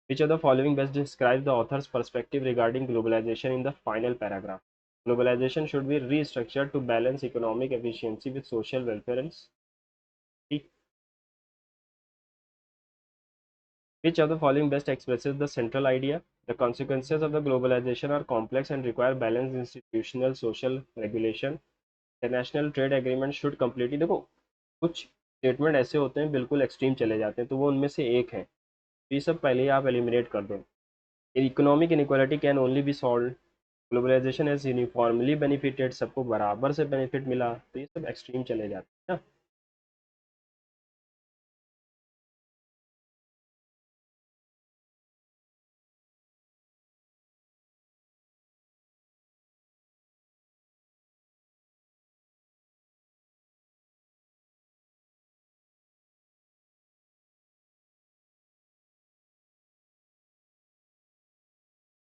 Which of the following best describes the author's perspective regarding globalization in the final paragraph? Globalization should be restructured to balance economic efficiency with social welfare and safety. Which of the following best expresses the central idea? The consequences of the globalization are complex and require balanced institutional social regulation. International trade agreement should completely. देखो, कुछ स्टेटमेंट ऐसे होते हैं बिल्कुल एक्सट्रीम चले जाते हैं, तो वो उनमें से एक है. ये सब पहले ही आप एलिमिनेट कर दो. Economic inequality can only be solve. Globalisation has uniformly benefited, सबको बराबर से बेनिफिट मिला, तो ये सब एक्सट्रीम चले जाते हैं ना.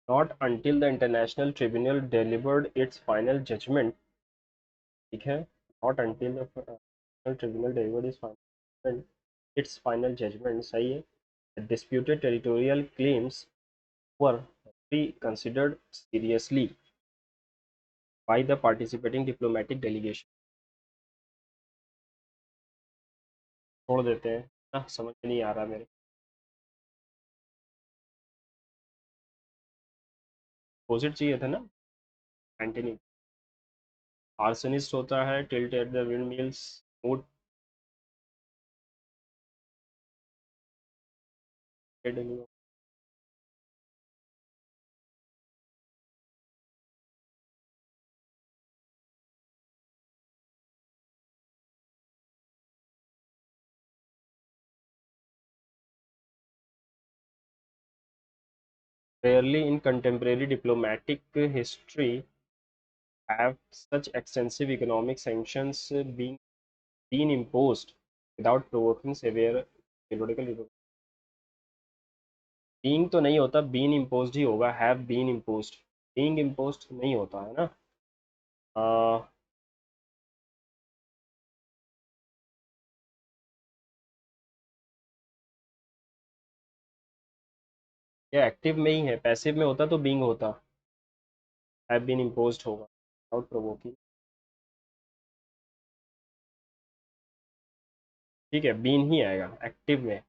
Not until the international tribunal delivered its final judgement. ठीक है. Not until the tribunal delivered its final judgement. सही है. Disputed territorial claims were be considered seriously by the participating diplomatic delegation. छोड़ देते हैं ना, समझ में नहीं आ रहा मेरे. अपोजिट चाहिए था ना. एंटनी आर्सनिस्ट होता है tilt at the wind mills mood. rarely in contemporary diplomatic history have such extensive economic sanctions been imposed without provoking severe political repercussions. being तो नहीं होता, been imposed ही होगा. have been imposed, being imposed नहीं होता है ना. ये एक्टिव में ही है, पैसिव में होता तो बीइंग होता. हैव बीन इम्पोज्ड होगा विदाउट प्रोवोकिंग. ठीक है, बीन ही आएगा एक्टिव में।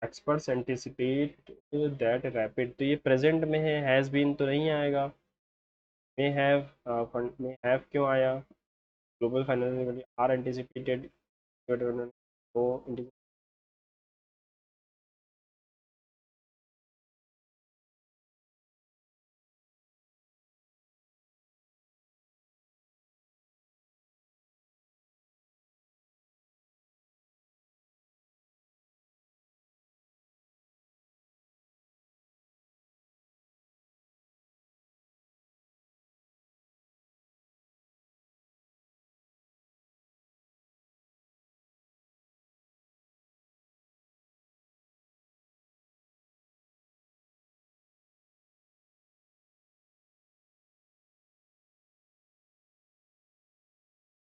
एक्सपर्ट्स एंटिसिपेट दैट रैपिड, तो ये प्रेजेंट में है, हैज़ बीन तो नहीं आएगा। मे हैव, फंड में हैव क्यों आया? ग्लोबल फाइनेंशियल आर एंटिसिपेटेड, तो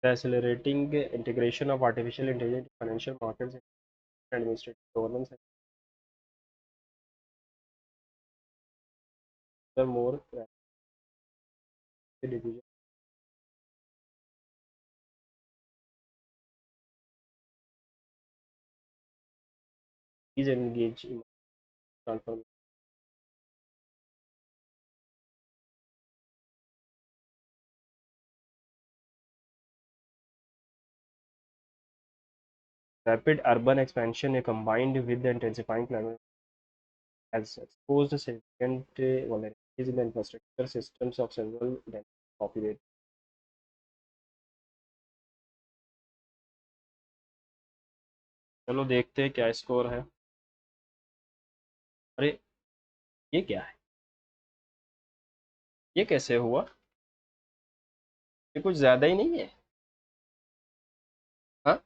accelerating integration of artificial intelligence in financial markets and administrative governance, and the more rapid decision is engaged in transformation. Rapid urban expansion combined with the intensifying climate has exposed significant vulnerabilities in the infrastructure systems of several dense populated. चलो देखते हैं क्या स्कोर है। अरे ये क्या है, ये कैसे हुआ? ये कुछ ज़्यादा ही नहीं है? हाँ,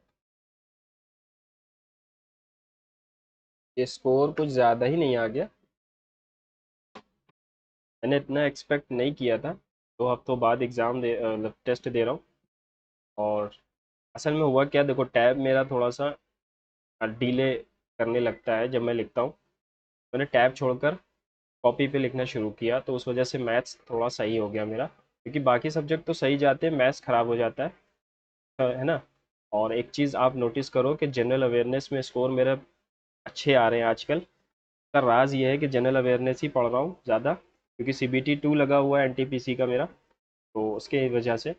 ये स्कोर कुछ ज़्यादा ही नहीं आ गया? मैंने इतना एक्सपेक्ट नहीं किया था। 2 हफ्तों बाद एग्ज़ाम दे मतलब टेस्ट दे रहा हूँ। और असल में हुआ क्या, देखो टैब मेरा थोड़ा सा डिले करने लगता है जब मैं लिखता हूँ। मैंने टैब छोड़कर कॉपी पे लिखना शुरू किया, तो उस वजह से मैथ्स थोड़ा सही हो गया मेरा, क्योंकि बाकी सब्जेक्ट तो सही जाते हैं, मैथ्स ख़राब हो जाता है ना। और एक चीज़ आप नोटिस करो कि जनरल अवेयरनेस में स्कोर मेरे अच्छे आ रहे हैं आजकल। का राज ये है कि जनरल अवेयरनेस ही पढ़ रहा हूँ ज़्यादा, क्योंकि CBT 2 लगा हुआ है NTPC का मेरा, तो उसके वजह से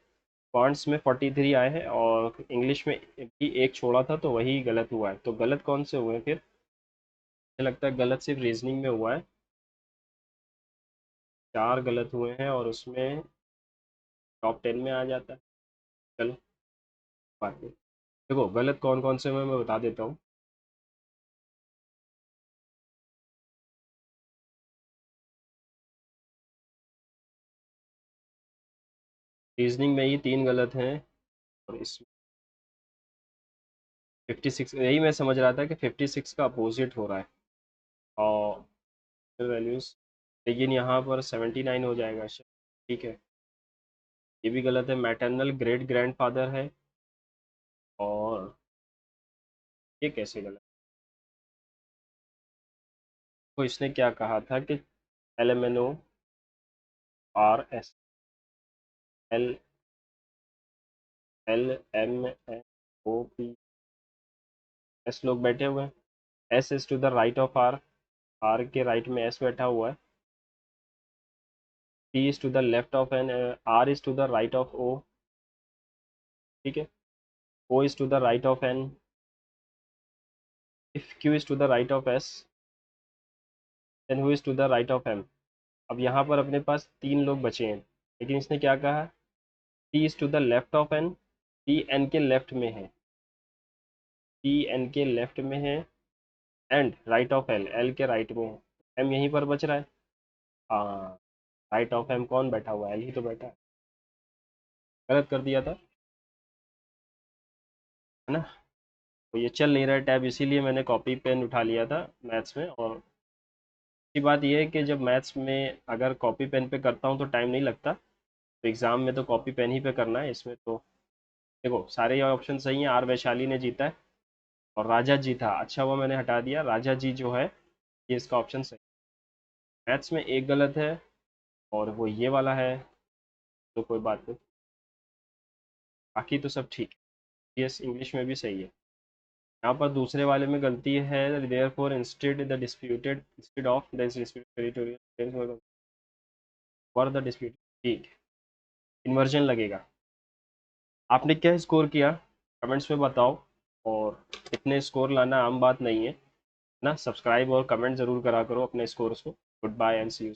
पॉइंट्स में 43 आए हैं, और इंग्लिश में भी एक छोड़ा था तो वही गलत हुआ है। तो गलत कौन से हुए हैं फिर? मुझे लगता है गलत सिर्फ रीजनिंग में हुआ है, 4 गलत हुए हैं, और उसमें टॉप 10 में आ जाता है। चलो बात नहीं। देखो गलत कौन कौन से हुए मैं बता देता हूँ। रीजनिंग में ही 3 गलत हैं, और इस 56, यही मैं समझ रहा था कि 56 का अपोजिट हो रहा है। और वैल्यूज, लेकिन यहाँ पर 79 हो जाएगा शायद। ठीक है, ये भी गलत है, मैटरनल ग्रेट ग्रैंडफादर है। और ये कैसे गलत? तो इसने क्या कहा था कि LMNO RS, एल LMNOPS लोग बैठे हुए हैं। S is to the right of R, R के राइट में S बैठा हुआ है। P is to the left of N, R is to the right of O। ठीक है, O is to the right of N, if Q is to the right of S, then who is to the right of M। अब यहाँ पर अपने पास 3 लोग बचे हैं, लेकिन इसने क्या कहा? P is to the left of N, P N के लेफ्ट में है, P N के लेफ्ट में है, and right of L, L के राइट में है। M यहीं पर बच रहा है। हाँ, राइट ऑफ M कौन बैठा हुआ है? L ही तो बैठा है। गलत कर दिया था, है ना। तो ये चल नहीं रहा है टैब, इसीलिए मैंने कॉपी पेन उठा लिया था मैथ्स में। और अच्छी बात यह है कि जब मैथ्स में अगर कॉपी पेन पे करता हूँ तो टाइम नहीं लगता, तो एग्ज़ाम में तो कॉपी पेन ही पे करना है, इसमें तो देखो सारे ये ऑप्शन सही हैं, आर वैशाली ने जीता है और राजा जी था, अच्छा वो मैंने हटा दिया, राजा जी जो है ये इसका ऑप्शन सही। मैथ्स में एक गलत है और वो ये वाला है, तो कोई बात नहीं, बाकी तो सब ठीक है। यस, इंग्लिश में भी सही है। यहाँ पर दूसरे वाले में गलती है, therefore instead the disputed instead of the disputed territorial for the disputed, inversion लगेगा। आपने क्या स्कोर किया कमेंट्स में बताओ, और इतने स्कोर लाना आम बात नहीं है ना। सब्सक्राइब और कमेंट जरूर करा करो अपने स्कोर्स को। Good bye and see you.